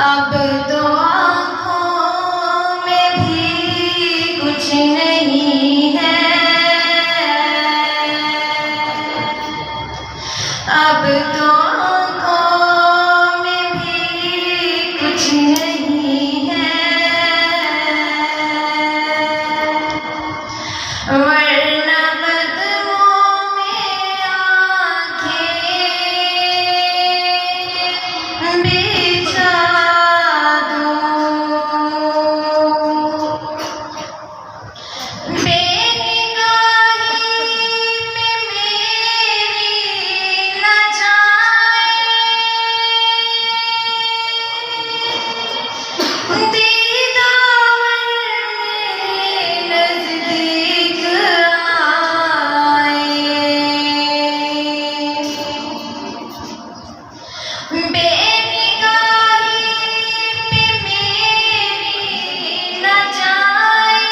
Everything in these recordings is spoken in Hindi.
अब तो आँखों में भी कुछ नहीं है, अब तो आँखों में भी कुछ नहीं है, वरना कदमों में आँखें बिछा दूँ। बेनिगाही में मेरी न जाए, दीदार मेरे नज़दीक आए। बेनिगाही में मेरी न जाए,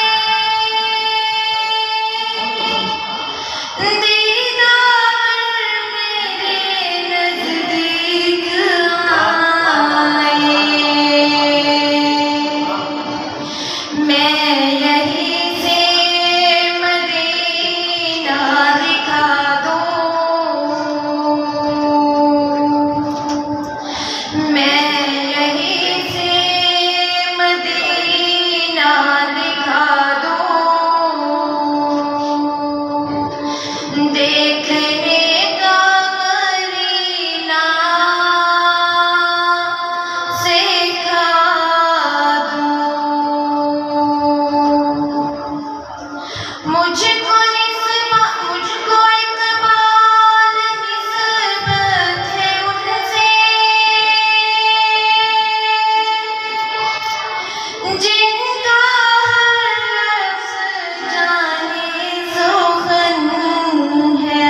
दीदार मेरे नज़दीक आए। मैं यहीं से मदीना दिखा दूँ, मैं यहीं से मदीना दिखा दूँ, देखने का मदीना सिखा दूँ। मुझको इक़बाल निस्बत है उनसे, जिनका हर लफ्ज़ जाने सुख़न है।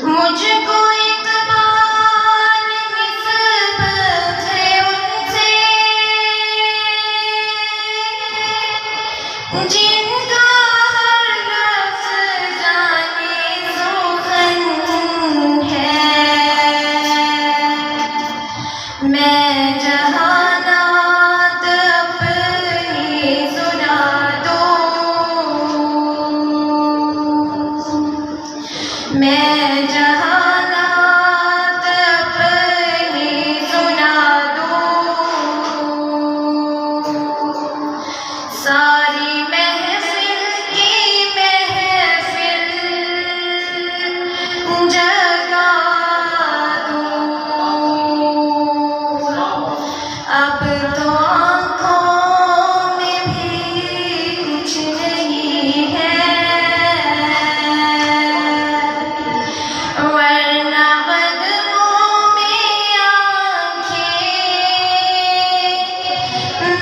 मुझको इक़बाल निस्बत है उनसे, जिनका हर लफ्ज़ जाने सुख़न है। मैं जहानात अपनी सुना दूँ, मैं जहानात अपनी सुना दूँ। सारी महफ़िल की महफ़िल जगा दूँ। अब तो आँखों में भी कुछ नहीं है, वरना कदमों में आँखें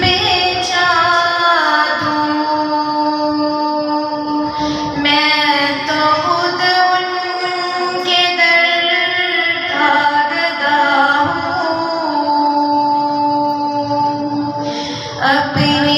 बिछा दूँ। मैं तो खुद उनके दर का गदा हूँ, अपनी